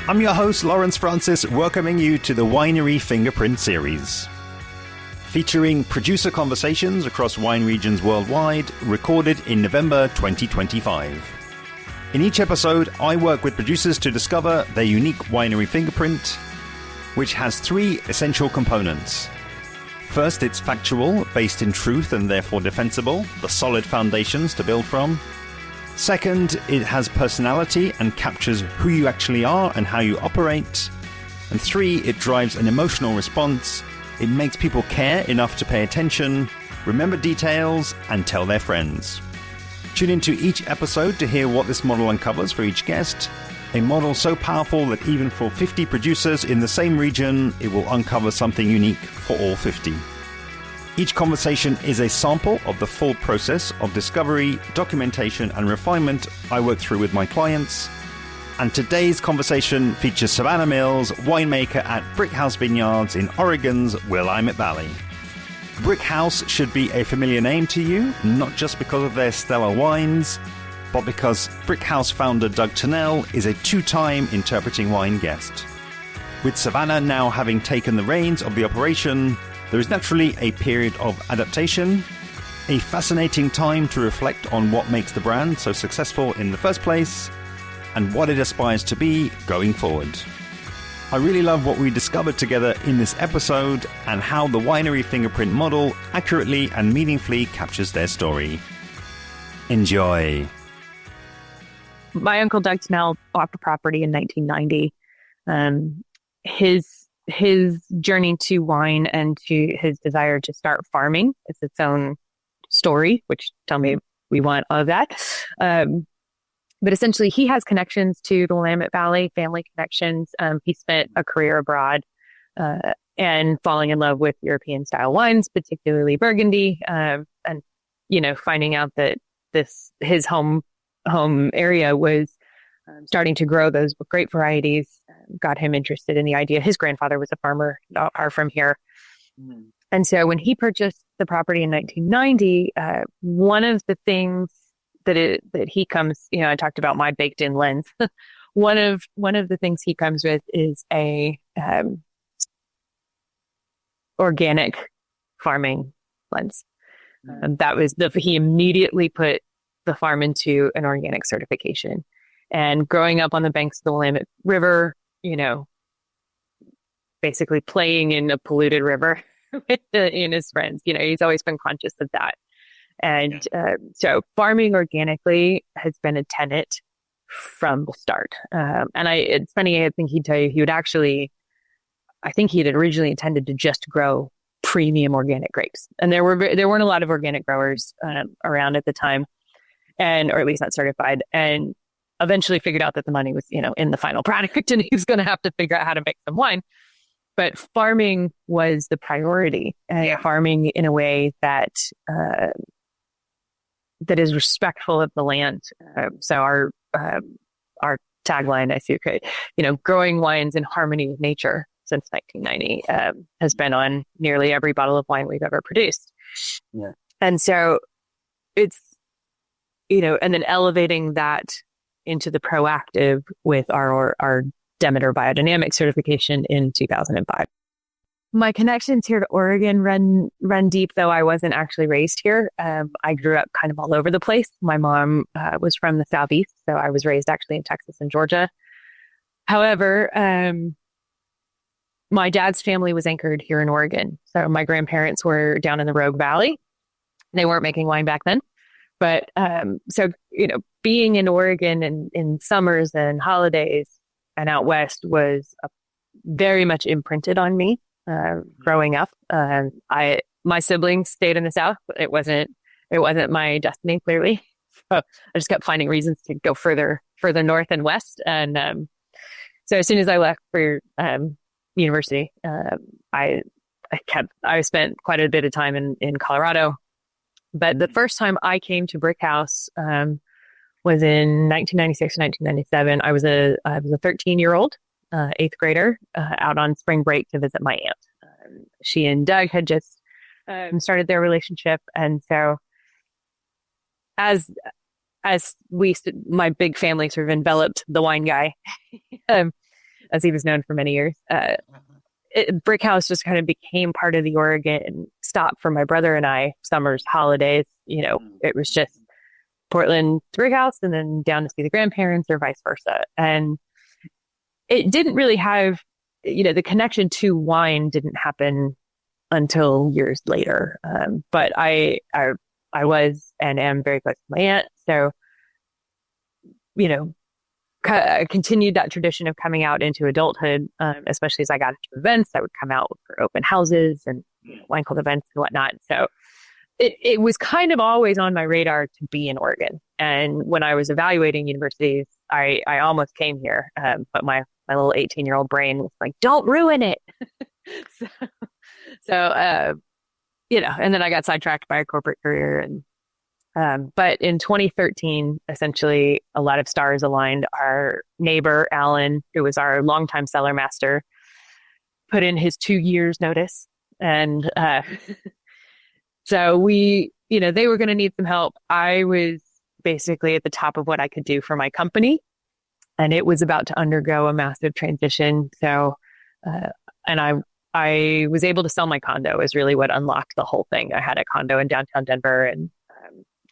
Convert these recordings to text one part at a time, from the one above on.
I'm your host, Lawrence Francis, welcoming you to the Winery Fingerprint series. Featuring producer conversations across wine regions worldwide, recorded in November 2025. In each episode, I work with producers to discover their unique winery fingerprint, which has three essential components. First, it's factual, based in truth and therefore defensible, the solid foundations to build from. Second, it has personality and captures who you actually are and how you operate. And three, it drives an emotional response. It makes people care enough to pay attention, remember details, and tell their friends. Tune into each episode to hear what this model uncovers for each guest. A model so powerful that even for 50 producers in the same region, it will uncover something unique for all 50. Each conversation is a sample of the full process of discovery, documentation, and refinement I work through with my clients. And today's conversation features Savannah Mills, winemaker at Brickhouse Vineyards in Oregon's Willamette Valley. Brickhouse should be a familiar name to you, not just because of their stellar wines, but because Brickhouse founder Doug Tunnell is a two-time interpreting wine guest. With Savannah now having taken the reins of the operation, there is naturally a period of adaptation, a fascinating time to reflect on what makes the brand so successful in the first place, and what it aspires to be going forward. I really love what we discovered together in this episode and how the Winery Fingerprint model accurately and meaningfully captures their story. Enjoy. My uncle Doug Tunnell bought the property in 1990. His journey to wine and to his desire to start farming is its own story, which tell me we want all of that. But essentially, he has connections to the Willamette Valley, family connections. He spent a career abroad and falling in love with European style wines, particularly Burgundy, and finding out that his home area was starting to grow those grape varieties, got him interested in the idea. His grandfather was a farmer not far from here. Mm. And so when he purchased the property in 1990, one of the things that he comes, I talked about my baked in lens. one of the things he comes with is a organic farming lens. He immediately put the farm into an organic certification. And growing up on the banks of the Willamette River, basically playing in a polluted river in his friends, he's always been conscious of that. And so farming organically has been a tenet from the start. It's funny, I think he'd tell you I think he'd originally intended to just grow premium organic grapes. And there weren't a lot of organic growers around at the time, or at least not certified. And eventually figured out that the money was, in the final product, and he was going to have to figure out how to make some wine. But farming was the priority, farming in a way that is respectful of the land. So our tagline, I see, growing wines in harmony with nature since 1990 has been on nearly every bottle of wine we've ever produced. Yeah. And so it's, and then elevating that into the proactive with our Demeter biodynamic certification in 2005. My connections here to Oregon run deep, though I wasn't actually raised here. I grew up kind of all over the place. My mom was from the Southeast, so I was raised actually in Texas and Georgia. However, my dad's family was anchored here in Oregon. So my grandparents were down in the Rogue Valley. They weren't making wine back then. But being in Oregon in summers and holidays and out west was very much imprinted on me growing up. My siblings stayed in the South. It wasn't my destiny, clearly. So I just kept finding reasons to go further north and west. And so as soon as I left for university, I spent quite a bit of time in Colorado. But the first time I came to Brickhouse was in 1996, 1997. I was a 13-year-old, 8th grader, out on spring break to visit my aunt. She and Doug had just started their relationship, and so as my big family sort of enveloped the wine guy, as he was known for many years. Brick House just kind of became part of the Oregon stop for my brother and I, summers, holidays. It was just Portland to Brick House and then down to see the grandparents or vice versa. And it didn't really have, the connection to wine didn't happen until years later. But I was and am very close to my aunt. So, I continued that tradition of coming out into adulthood, especially as I got into events. I would come out for open houses and wine club events and whatnot. So it was kind of always on my radar to be in Oregon. And when I was evaluating universities, I almost came here. But my little 18-year-old brain was like, don't ruin it. So, and then I got sidetracked by a corporate career. But in 2013, essentially, a lot of stars aligned. Our neighbor, Alan, who was our longtime cellar master, put in his 2 years notice. And so they were going to need some help. I was basically at the top of what I could do for my company, and it was about to undergo a massive transition. So, and I was able to sell my condo is really what unlocked the whole thing. I had a condo in downtown Denver, and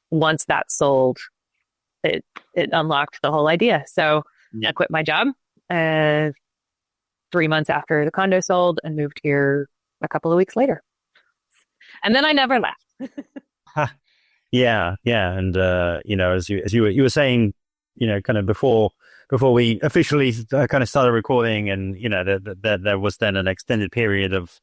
once that sold, it unlocked the whole idea. So I quit my job 3 months after the condo sold and moved here a couple of weeks later. And then I never left. Yeah. And, as you were saying, kind of before we officially kind of started recording, and, there was then an extended period of,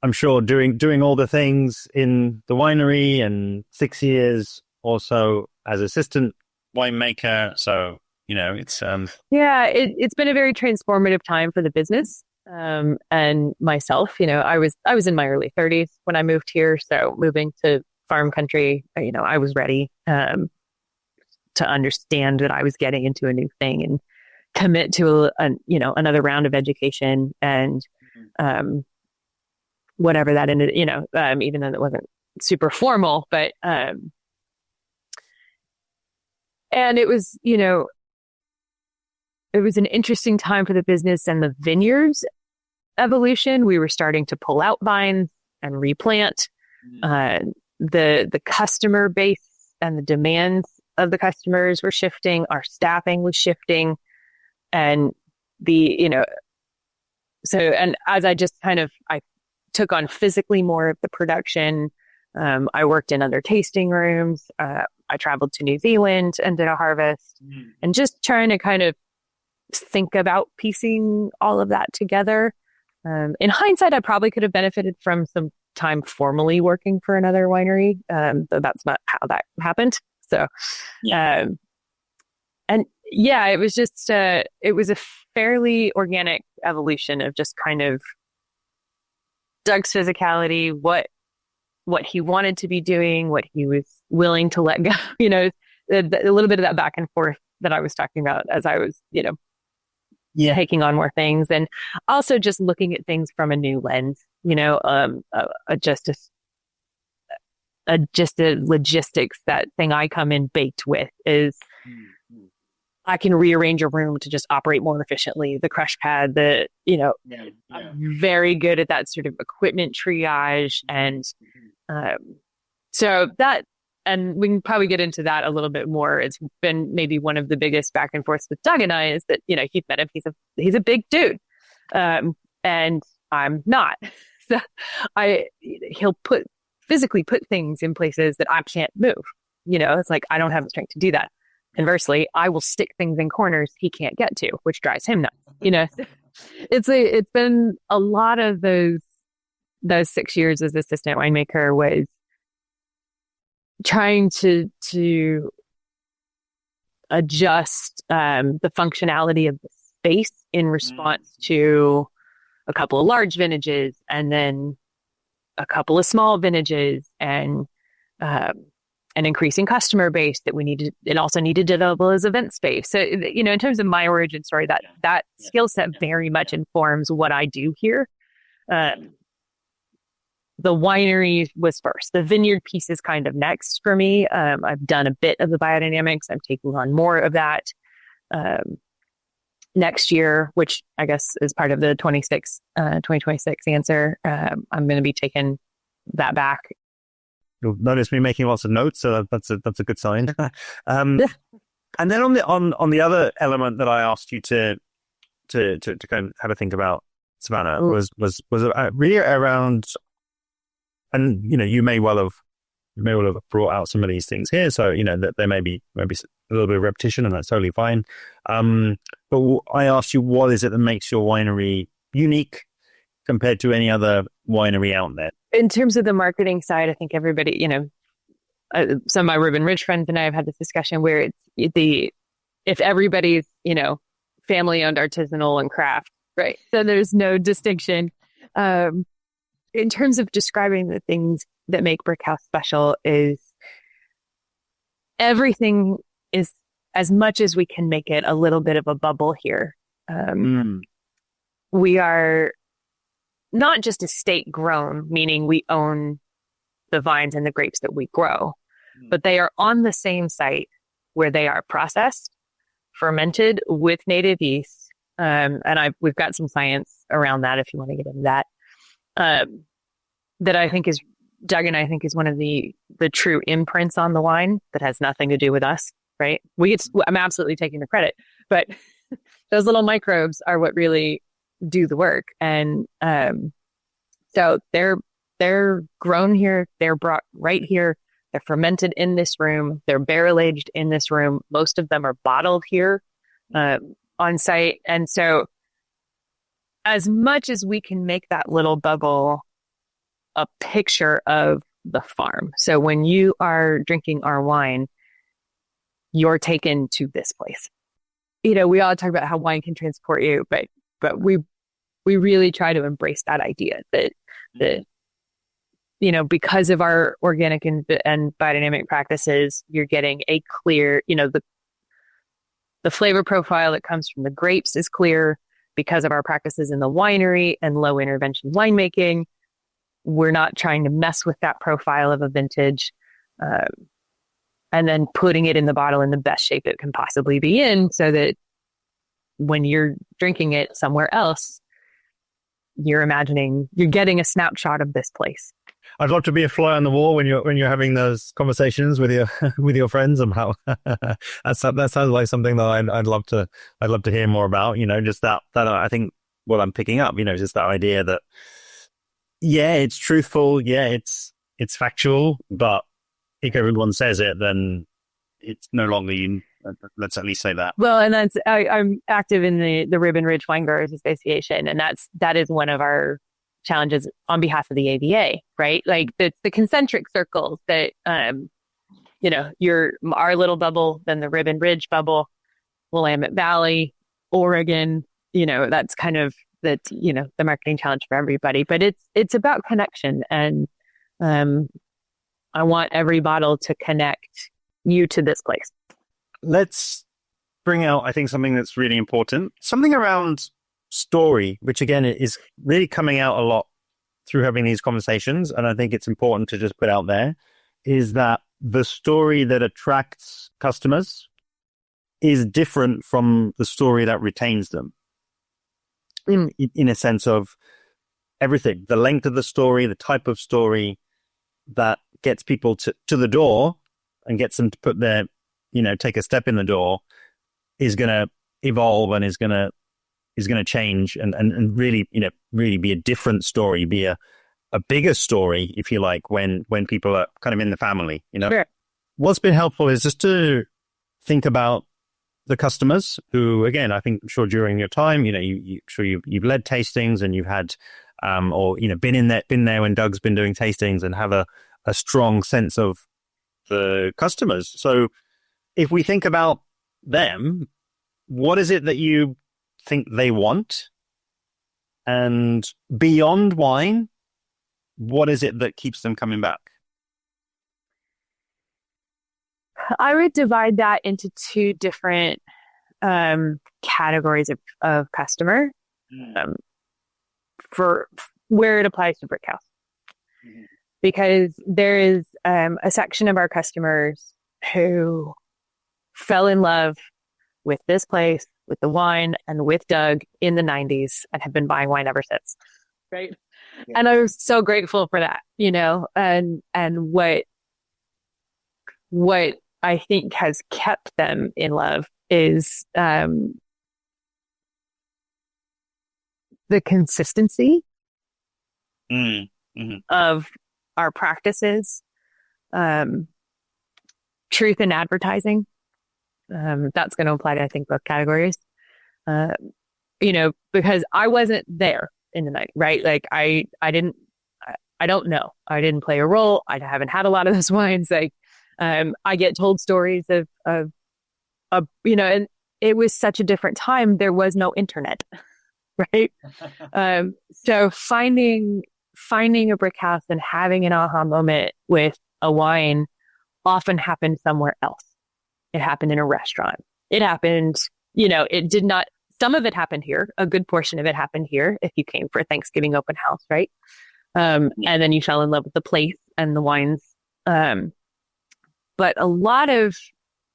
I'm sure, doing all the things in the winery, and 6 years also as assistant winemaker. So, it's it's been a very transformative time for the business. And myself, I was in my early 30s when I moved here. So moving to farm country, I was ready to understand that I was getting into a new thing and commit to another round of education and whatever that ended, even though it wasn't super formal, but and it was, it was an interesting time for the business and the vineyards evolution. We were starting to pull out vines and replant. The customer base and the demands of the customers were shifting. Our staffing was shifting. And and as I just I took on physically more of the production. I worked in other tasting rooms. I traveled to New Zealand and did a harvest, and just trying to kind of think about piecing all of that together. In hindsight, I probably could have benefited from some time formally working for another winery, but that's not how that happened. So, it was just, it was a fairly organic evolution of just kind of Doug's physicality, what he wanted to be doing, what he was willing to let go, a little bit of that back and forth that I was talking about as I was, taking on more things, and also just looking at things from a new lens, just a logistics. That thing I come in baked with is I can rearrange a room to just operate more efficiently. The crush pad, I'm very good at that sort of equipment triage. And so that, and we can probably get into that a little bit more. It's been maybe one of the biggest back and forths with Doug and I is that, you've met him. He's a big dude. And I'm not. So he'll physically put things in places that I can't move. It's like, I don't have the strength to do that. Conversely, I will stick things in corners he can't get to, which drives him nuts. It's been a lot of those 6 years as assistant winemaker was trying to adjust the functionality of the space in response to a couple of large vintages and then a couple of small vintages and an increasing customer base that we needed. It also needed to develop as event space. So, in terms of my origin story, that skill set very much informs what I do here. The winery was first. The vineyard piece is kind of next for me. I've done a bit of the biodynamics. I'm taking on more of that. next year, which I guess is part of the 2026 answer, I'm going to be taking that back. You'll notice me making lots of notes, so that's a good sign. And then on the other element that I asked you to kind of have a think about, Savannah, was really around, and you may well have brought out some of these things here, so that there may be a little bit of repetition, and that's totally fine. But I asked you, what is it that makes your winery unique compared to any other winery out there? In terms of the marketing side, I think everybody, some of my Ribbon Ridge friends and I have had this discussion where if everybody's, family owned, artisanal, and craft, right? So there's no distinction. In terms of describing the things that make Brickhouse special, is everything is, as much as we can make it, a little bit of a bubble here. We are not just estate grown, meaning we own the vines and the grapes that we grow, but they are on the same site where they are processed, fermented with native yeast. And we've got some science around that if you want to get into that. That I think is, Doug and I think, is one of the true imprints on the wine that has nothing to do with us, right? I'm absolutely taking the credit, but those little microbes are what really do the work. And so they're grown here, they're brought right here, they're fermented in this room, they're barrel aged in this room. Most of them are bottled here on site. And so as much as we can make that little bubble a picture of the farm. So when you are drinking our wine, you're taken to this place. We all talk about how wine can transport you, but we really try to embrace that idea that because of our organic and biodynamic practices, you're getting a clear, the flavor profile that comes from the grapes is clear. Because of our practices in the winery and low intervention winemaking, we're not trying to mess with that profile of a vintage, and then putting it in the bottle in the best shape it can possibly be in, so that when you're drinking it somewhere else, you're getting a snapshot of this place. I'd love to be a fly on the wall when you're having those conversations with your friends about that sounds like something that I'd love to hear more about. Just that I think what I'm picking up, just that idea that it's truthful, it's factual, but if everyone says it, then it's no longer you. Let's at least say that. Well, and that's I'm active in the Ribbon Ridge Wine Growers Association, and that is one of our challenges on behalf of the AVA, right? Like the concentric circles that our little bubble, then the Ribbon Ridge bubble, Willamette Valley, Oregon. That's kind of the marketing challenge for everybody. But it's about connection, and I want every bottle to connect you to this place. Let's bring out, I think, something that's really important. Something around story, which again is really coming out a lot through having these conversations. And I think it's important to just put out there is that the story that attracts customers is different from the story that retains them. In a sense of everything, the length of the story, the type of story that gets people to the door and gets them to put their, take a step in the door is going to evolve and is going to change and really, really be a different story, be a bigger story, if you like, when people are kind of in the family, Sure. What's been helpful is just to think about the customers who, again, I think, I'm sure during your time, you've led tastings and you've had, been there when Doug's been doing tastings and have a strong sense of the customers. So if we think about them, what is it that you think they want? And beyond wine, what is it that keeps them coming back? I would divide that into two different categories of customer for where it applies to Brickhouse. Mm-hmm. Because there is a section of our customers who fell in love with this place, with the wine and with Doug in the 90s and have been buying wine ever since. Right. Yeah. And I was so grateful for that, and what I think has kept them in love is the consistency of our practices, truth in advertising. That's going to apply to, I think, both categories. Because I wasn't there in the night, right? Like I don't know. I didn't play a role. I haven't had a lot of those wines. Like, I get told stories of, and it was such a different time. There was no internet, right? So finding a brick house and having an aha moment with a wine often happened somewhere else. It happened in a restaurant. It happened, it did not, some of it happened here. A good portion of it happened here if you came for a Thanksgiving open house, right? And then you fell in love with the place and the wines. But a lot of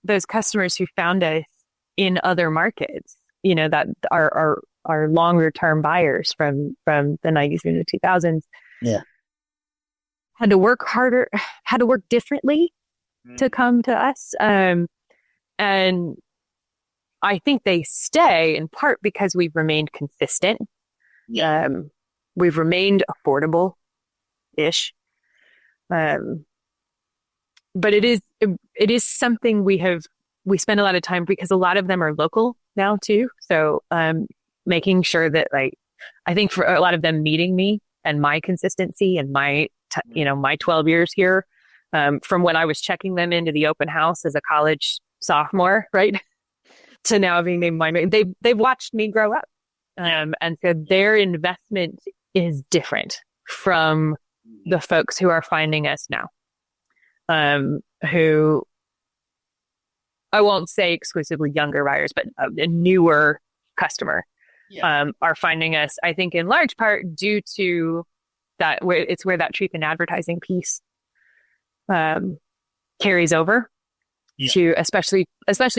those customers who found us in other markets, that are longer term buyers from the 90s and the 2000s, had to work harder, had to work differently to come to us. And I think they stay in part because we've remained consistent. We've remained affordable-ish. But it is something we spend a lot of time, because a lot of them are local now too. So, making sure that, like, I think for a lot of them, meeting me and my consistency and my 12 years here, from when I was checking them into the open house as a college sophomore, right, to now being named winemaker, they've watched me grow up, and so their investment is different from the folks who are finding us now, who I won't say exclusively younger buyers, but a newer customer, are finding us, I think, in large part due to that, where that truth in advertising piece carries over to especially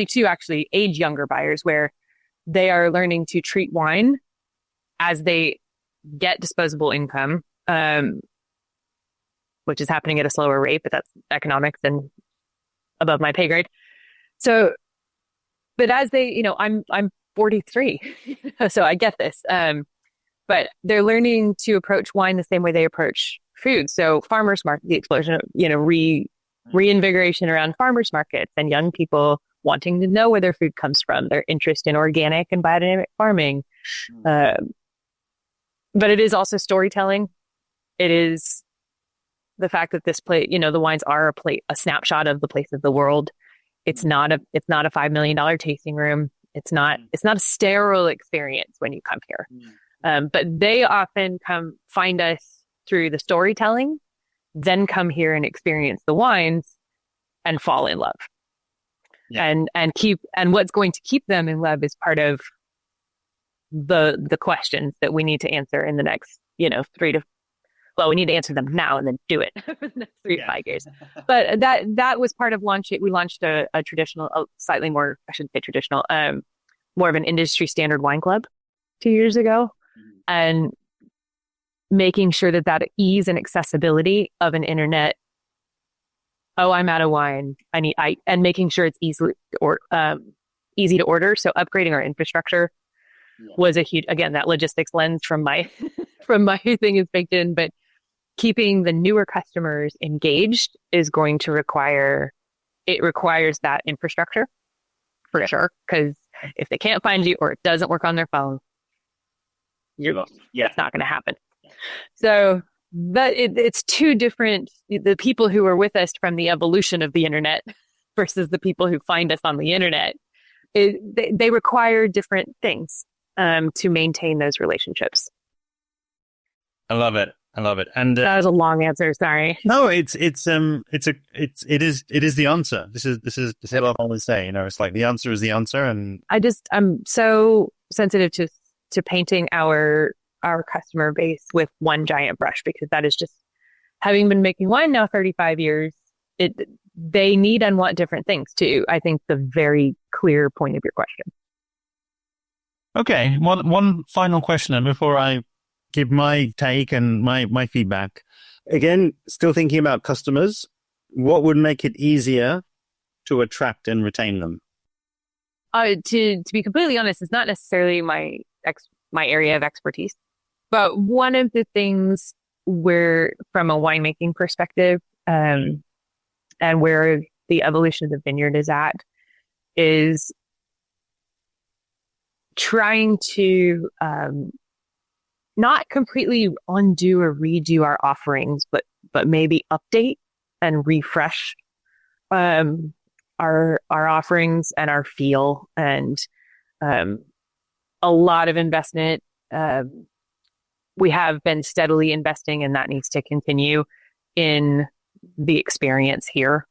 to actually age younger buyers, where they are learning to treat wine as they get disposable income, which is happening at a slower rate, but that's economics and above my pay grade. So, but as they, I'm 43, so I get this. But they're learning to approach wine the same way they approach food. So farmers market, the explosion of, reinvigoration around farmers markets and young people wanting to know where their food comes from, their interest in organic and biodynamic farming. But it is also storytelling. It is the fact that this plate, the wines are a snapshot of the place of the world. It's not a $5 million tasting room. It's not a sterile experience when you come here. But they often find us through the storytelling, then come here and experience the wines and fall in love. And what's going to keep them in love is part of the questions that we need to answer in the next, we need to answer them now and then do it for the next 3 to 5 years. But that was part of launching. We launched a traditional, slightly more, I shouldn't say traditional, more of an industry standard wine club 2 years ago, and making sure that ease and accessibility of an internet. Oh, I'm out of wine. And making sure it's easy to order. So upgrading our infrastructure was a huge, again, that logistics lens from my thing is baked in, but keeping the newer customers engaged is going to requires that infrastructure for sure. Because if they can't find you or it doesn't work on their phone, you're lost. It's not going to happen. So, but it's two different, the people who are with us from the evolution of the internet versus the people who find us on the internet. They require different things to maintain those relationships. I love it. And that was a long answer. Sorry. No, it is the answer. This is what I always say. It's like the answer is the answer. And I'm so sensitive to painting our customer base with one giant brush, because that is just, having been making wine now 35 years, they need and want different things too. I think the very clear point of your question. Okay, one final question then before I give my take and my feedback. Again, still thinking about customers, what would make it easier to attract and retain them? To be completely honest, it's not necessarily my area of expertise, but one of the things where, from a winemaking perspective, and where the evolution of the vineyard is at, is trying to not completely undo or redo our offerings, but maybe update and refresh our offerings and our feel, and a lot of investment. We have been steadily investing, and that needs to continue in the experience here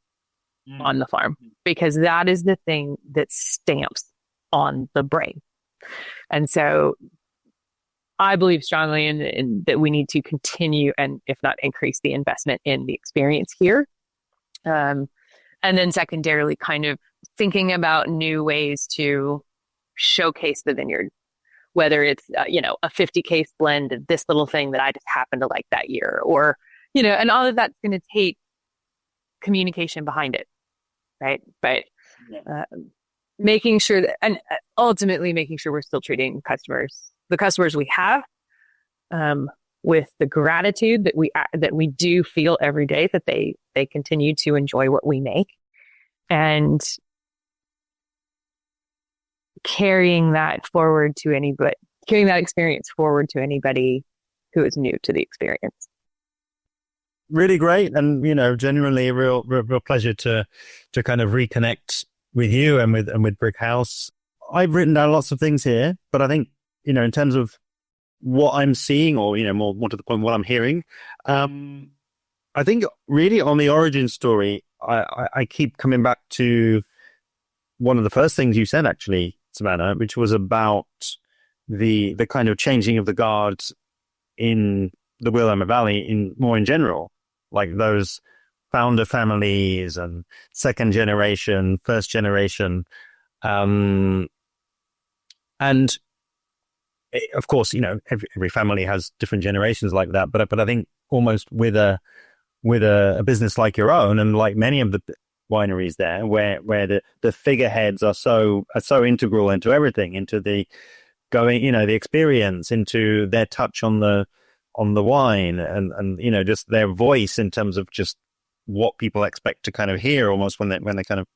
on the farm, because that is the thing that stamps on the brain. And so I believe strongly in that we need to continue and, if not increase, the investment in the experience here. And then secondarily, kind of thinking about new ways to showcase the vineyard, whether it's, a 50 case blend of this little thing that I just happen to like that year, or, and all of that's going to take communication behind it. Right. But making sure that, and ultimately making sure we're still treating the customers we have, with the gratitude that we do feel every day, that they continue to enjoy what we make, and carrying that experience forward to anybody who is new to the experience. Really great. And, genuinely a real pleasure to kind of reconnect with you and with Brick House. I've written down lots of things here, but I think, in terms of what I'm seeing, or, more to the point, what I'm hearing, I think really on the origin story, I keep coming back to one of the first things you said, actually, Savannah, which was about the kind of changing of the guard in the Willamette Valley more in general, like those founder families and second generation, first generation. And of course, every family has different generations like that. But I think almost with a business like your own, and like many of the wineries there, where the figureheads are so integral into everything, into the the experience, into their touch on the wine, and just their voice in terms of just what people expect to kind of hear almost when they kind of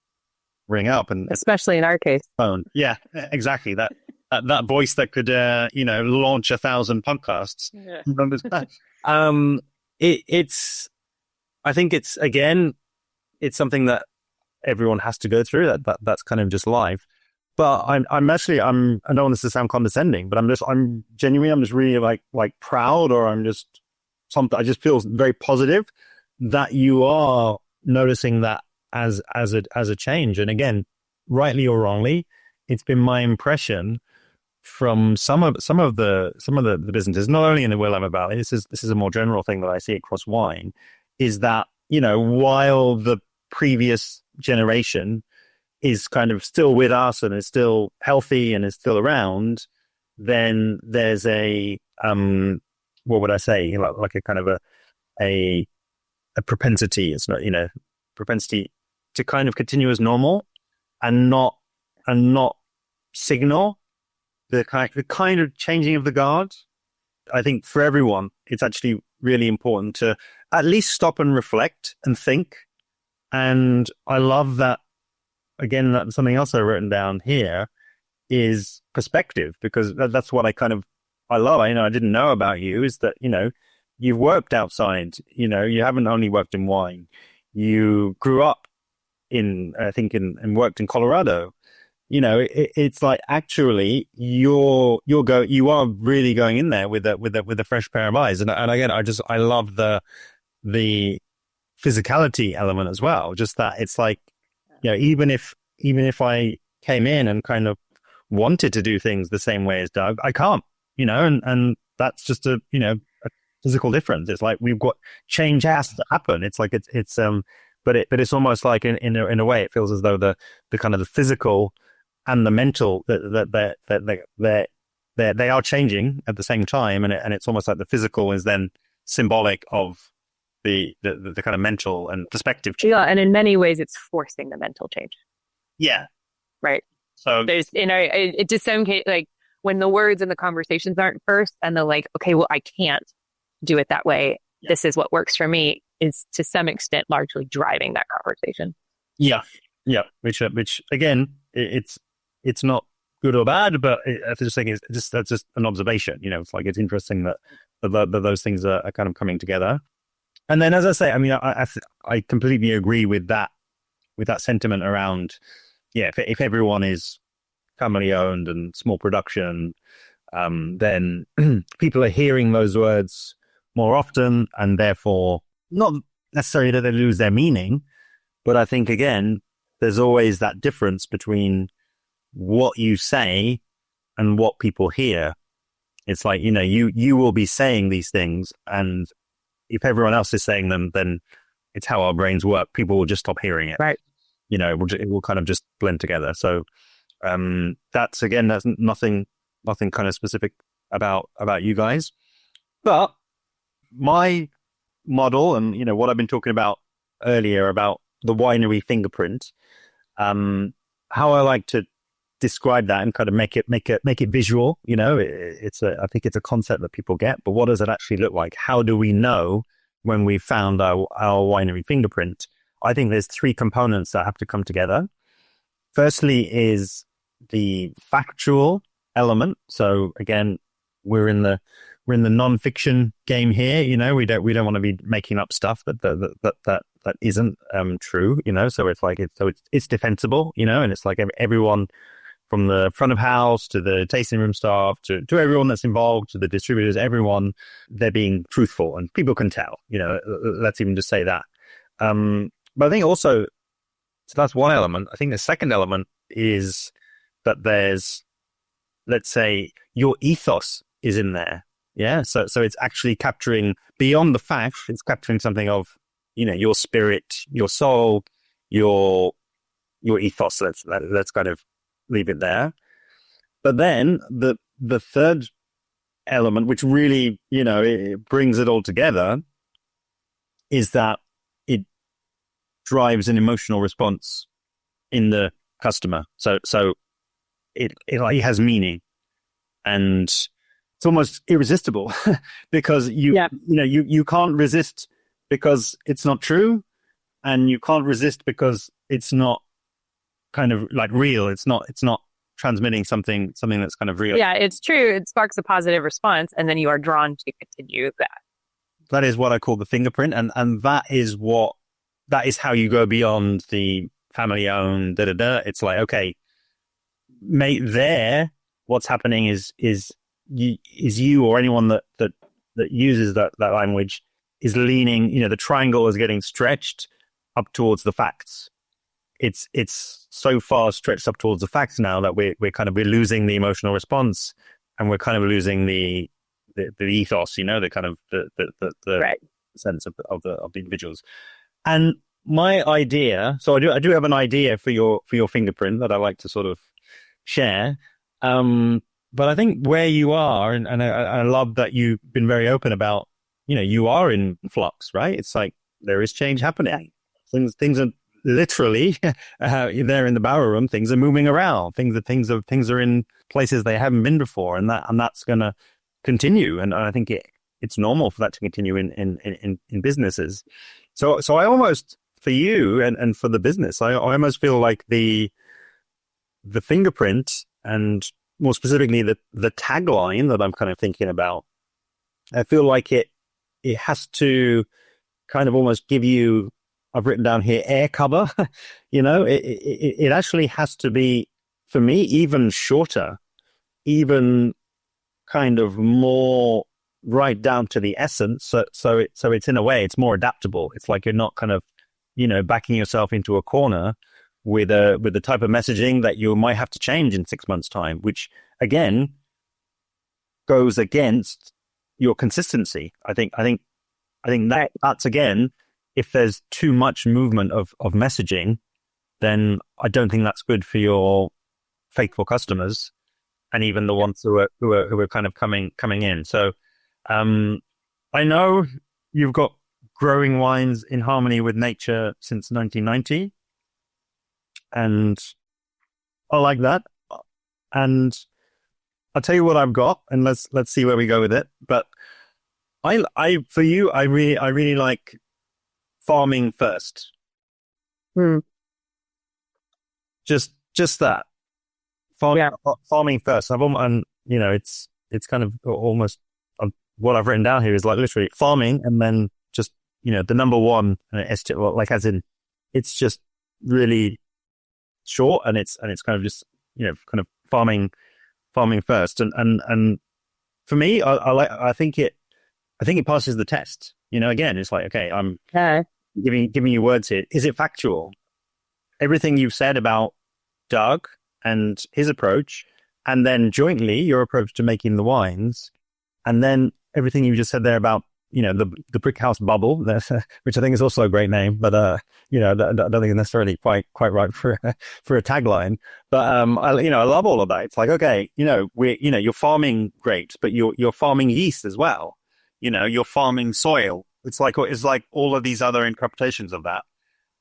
ring up, and especially in our case, phone. Yeah, exactly. That voice that could launch 1,000 podcasts. Yeah. I think it's something that everyone has to go through. That's kind of just life. But I don't want this to sound condescending, but I'm genuinely just really like proud, or I just feel very positive that you are noticing that as a change. And again, rightly or wrongly, it's been my impression from some of the businesses, not only in the Willamette Valley. This is a more general thing that I see across wine, is that while the previous generation is kind of still with us and is still healthy and is still around, then there's a what would I say, like a kind of a propensity. It's not propensity to kind of continue as normal and not signal the kind of changing of the guard. I think for everyone, it's actually really important to at least stop and reflect and think. And I love that. Again, that's something else I've written down here is perspective, because that's what I love. I didn't know about you is that, you've worked outside, you haven't only worked in wine. You grew up and worked in Colorado. It's like actually you are really going in there with a fresh pair of eyes. And again, I love the physicality element as well. Just that it's like, even if I came in and kind of wanted to do things the same way as Doug, I can't, and that's just a physical difference. It's like we've got change has to happen. It's like but it's almost like in a way it feels as though the kind of the physical and the mental that they are changing at the same time, and it's almost like the physical is then symbolic of the kind of mental and perspective change. Yeah, and in many ways, it's forcing the mental change. Yeah. Right. So there's, it just some case, like when the words and the conversations aren't first, and they're like, okay, well, I can't do it that way. Yeah. This is what works for me, is to some extent largely driving that conversation. Yeah. Yeah. Which again, it's not good or bad, but I just think that's just an observation. It's like, it's interesting that those things are kind of coming together. And then, as I say, I mean, I completely agree with that sentiment around, if everyone is family owned and small production, then people are hearing those words more often, and therefore not necessarily that they lose their meaning, but I think again, there's always that difference between what you say and what people hear. It's like, you will be saying these things, and if everyone else is saying them, then it's how our brains work. People will just stop hearing it. Right. It will kind of just blend together. So that's nothing kind of specific about you guys. But my model, and what I've been talking about earlier about the winery fingerprint, how I like to describe that and kind of make it visual. I think it's a concept that people get, but what does it actually look like? How do we know when we found our winery fingerprint? I think there's three components that have to come together. Firstly is the factual element. So again, we're in the non-fiction game here. We don't want to be making up stuff that isn't true. So it's like it's defensible. And it's like everyone from the front of house to the tasting room staff to everyone that's involved, to the distributors, everyone, they're being truthful, and people can tell. Let's even just say that. But I think also, so that's one element. I think the second element is that there's, let's say, your ethos is in there. Yeah. So it's actually capturing beyond the fact, it's capturing something of, your spirit, your soul, your ethos. Let's kind of leave it there. But then the third element, which really, it brings it all together, is that it drives an emotional response in the customer. So it has meaning, and it's almost irresistible because you can't resist because it's not true, and you can't resist because it's not kind of like real. It's not transmitting something that's kind of real. Yeah, it's true. It sparks a positive response, and then you are drawn to continue that. That is what I call the fingerprint, and that is how you go beyond the family owned It's like, okay, mate, what's happening is you or anyone that uses that language is leaning, the triangle is getting stretched up towards the facts. It's so far stretched up towards the facts now that we're losing the emotional response, and we're kind of losing the ethos, the kind of the right. sense of the individuals. And my idea, so I do have an idea for your fingerprint that I like to sort of share. But I think where you are, and I love that you've been very open about, you are in flux, right? It's like there is change happening. Things are literally there in the barrel room. Things are moving around. Things are in places they haven't been before, and that's going to continue. And I think it's normal for that to continue in businesses. So I almost, for you and for the business, I almost feel like the fingerprint, and more specifically the tagline that I'm kind of thinking about, I feel like it has to kind of almost give you, I've written down here, air cover. It actually has to be, for me, even shorter, even kind of more right down to the essence. So it's in a way, it's more adaptable. It's like you're not kind of, backing yourself into a corner with the type of messaging that you might have to change in 6 months' time, which again goes against your consistency. I think that's again, if there's too much movement of messaging, then I don't think that's good for your faithful customers. and even the ones who are kind of coming in. So, I know you've got growing wines in harmony with nature since 1990, and I like that. And I'll tell you what I've got, and let's see where we go with it. But I really like farming first. Just that farming first. And it's kind of almost what I've written down here is like literally farming, and then just the number one, like as in it's just really short, and it's kind of just kind of farming first, and for me, I think it passes the test. Again, it's like, okay, I'm giving you words here. Is it factual? Everything you've said about Doug and his approach, and then jointly your approach to making the wines, and then everything you just said there about the Brick House Bubble, which I think is also a great name, but I don't think it's necessarily quite right for a tagline. But I love all of that. It's like, okay, you're farming grapes, but you're farming yeast as well. You're farming soil. It's like all of these other interpretations of that.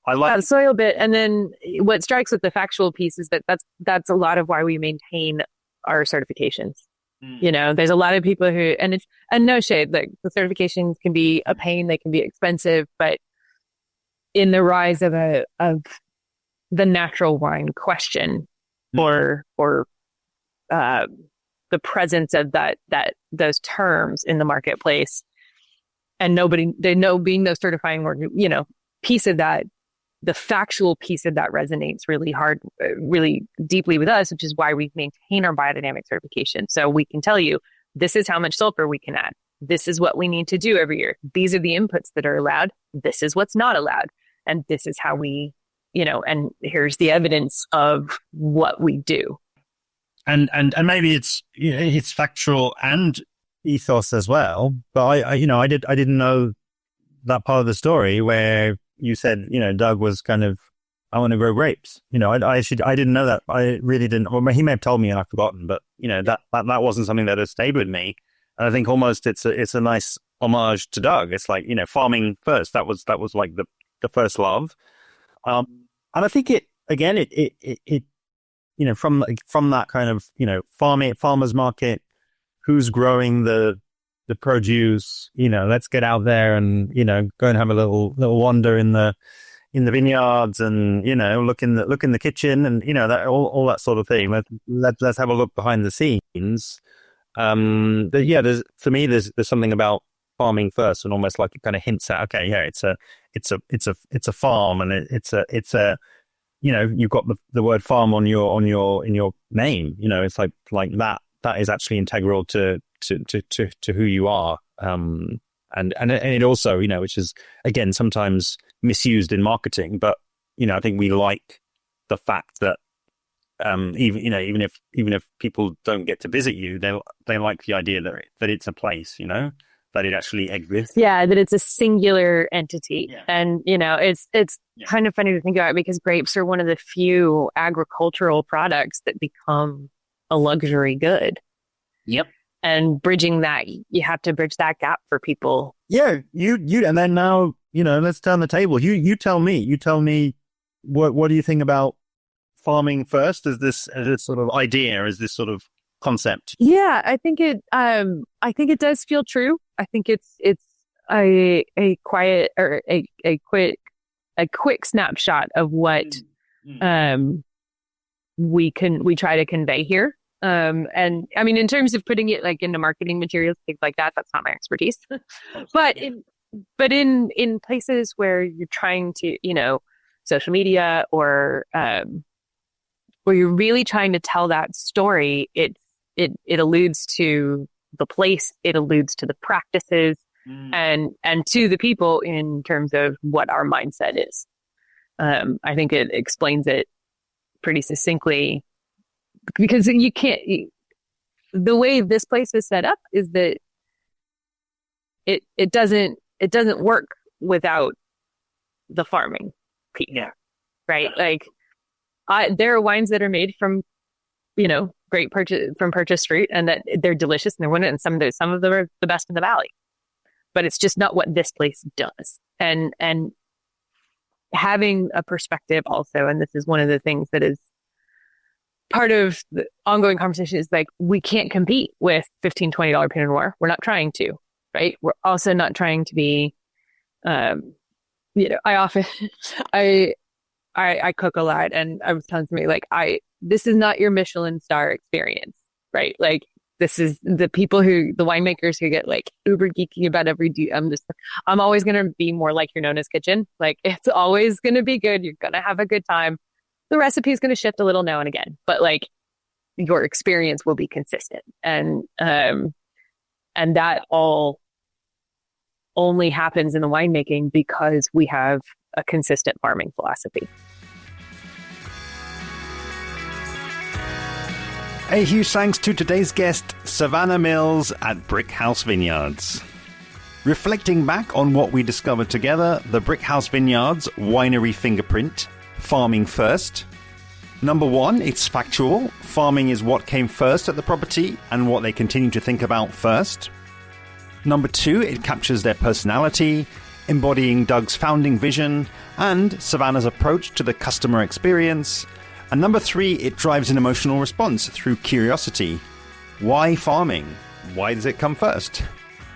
I like the soil bit, and then what strikes with the factual piece is that that's a lot of why we maintain our certifications. There's a lot of people who, and no shade, like the certifications can be a pain, they can be expensive, but in the rise of the natural wine question, or the presence of those terms in the marketplace, and being no certifying work, piece of that, the factual piece of that resonates really deeply with us, which is why we maintain our biodynamic certification. So we can tell you, this is how much sulfur we can add. This is what we need to do every year. These are the inputs that are allowed. This is what's not allowed. And this is how we, and here's the evidence of what we do. And maybe it's factual and ethos as well. But I didn't know that part of the story where you said, Doug was kind of, I want to grow grapes. I didn't know that. I really didn't. Well, he may have told me and I've forgotten, but that wasn't something that has stayed with me. And I think almost it's a nice homage to Doug. It's like, farming first. That was like the first love. And I think it from that kind of, farmers market, who's growing the produce, let's get out there and, go and have a little wander in the vineyards and, look in the kitchen and, that all that sort of thing. Let's have a look behind the scenes. For me, there's something about farming first, and almost like it kind of hints at, okay, yeah, it's a farm, and it's a you've got the word farm in your name. It's like that is actually integral to who you are. And it also, which is again sometimes misused in marketing, but I think we like the fact that even if people don't get to visit you, they like the idea that it's a place, that it actually exists. Yeah, that it's a singular entity. Yeah. And it's kind of funny to think about, because grapes are one of the few agricultural products that become a luxury good. Yep. And you have to bridge that gap for people. Yeah, you and then now, let's turn the table. You tell me what do you think about farming first as this sort of idea, as this sort of concept? Yeah, I think it does feel true. I think it's a quiet, or a quick snapshot of what we try to convey here. And I mean, in terms of putting it like into marketing materials, things like that, that's not my expertise. But in places where you're trying to, social media, or where you're really trying to tell that story, it alludes to the place, it alludes to the practices, and to the people in terms of what our mindset is. I think it explains it pretty succinctly, because you can't. The way this place is set up is that it doesn't work without the farming piece. Yeah. Right. Like there are wines that are made from great purchase from Purchase Street, and that they're delicious and they're wonderful, and some of them are the best in the valley. But it's just not what this place does. And having a perspective also, and this is one of the things that is part of the ongoing conversation, is like, we can't compete with $15, $20 Pinot Noir. We're not trying to, right? We're also not trying to be, I often, I cook a lot, and I was telling somebody, like, this is not your Michelin star experience, right? Like, this is the winemakers who get like uber geeky about I'm always going to be more like your Nona's Kitchen. Like, it's always going to be good. You're going to have a good time. The recipe is going to shift a little now and again, but like, your experience will be consistent. And that all only happens in the winemaking because we have a consistent farming philosophy. A huge thanks to today's guest, Savannah Mills at Brickhouse Vineyards. Reflecting back on what we discovered together, the Brickhouse Vineyards Winery Fingerprint, farming first. Number one, it's factual. Farming is what came first at the property and what they continue to think about first. Number two, it captures their personality, embodying Doug's founding vision and Savannah's approach to the customer experience. And number three, it drives an emotional response through curiosity. Why farming? Why does it come first?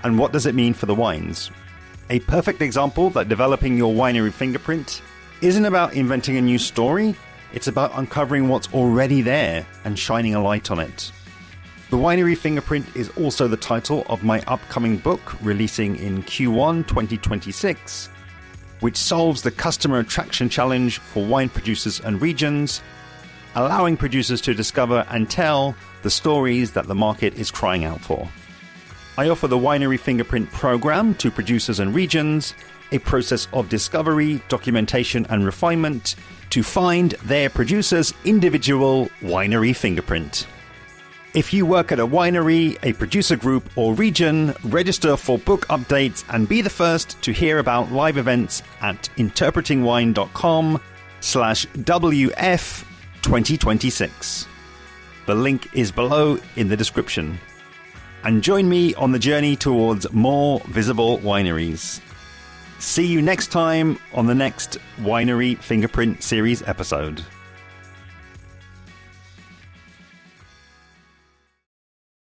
And what does it mean for the wines? A perfect example that developing your winery fingerprint isn't about inventing a new story, it's about uncovering what's already there and shining a light on it. The Winery Fingerprint is also the title of my upcoming book, releasing in Q1 2026, which solves the customer attraction challenge for wine producers and regions, allowing producers to discover and tell the stories that the market is crying out for. I offer the Winery Fingerprint program to producers and regions, a process of discovery, documentation, and refinement to find their producer's individual winery fingerprint. If you work at a winery, a producer group, or region, register for book updates and be the first to hear about live events at interpretingwine.com/WF 2026. The link is below in the description. And join me on the journey towards more visible wineries. See you next time on the next Winery Fingerprint series episode.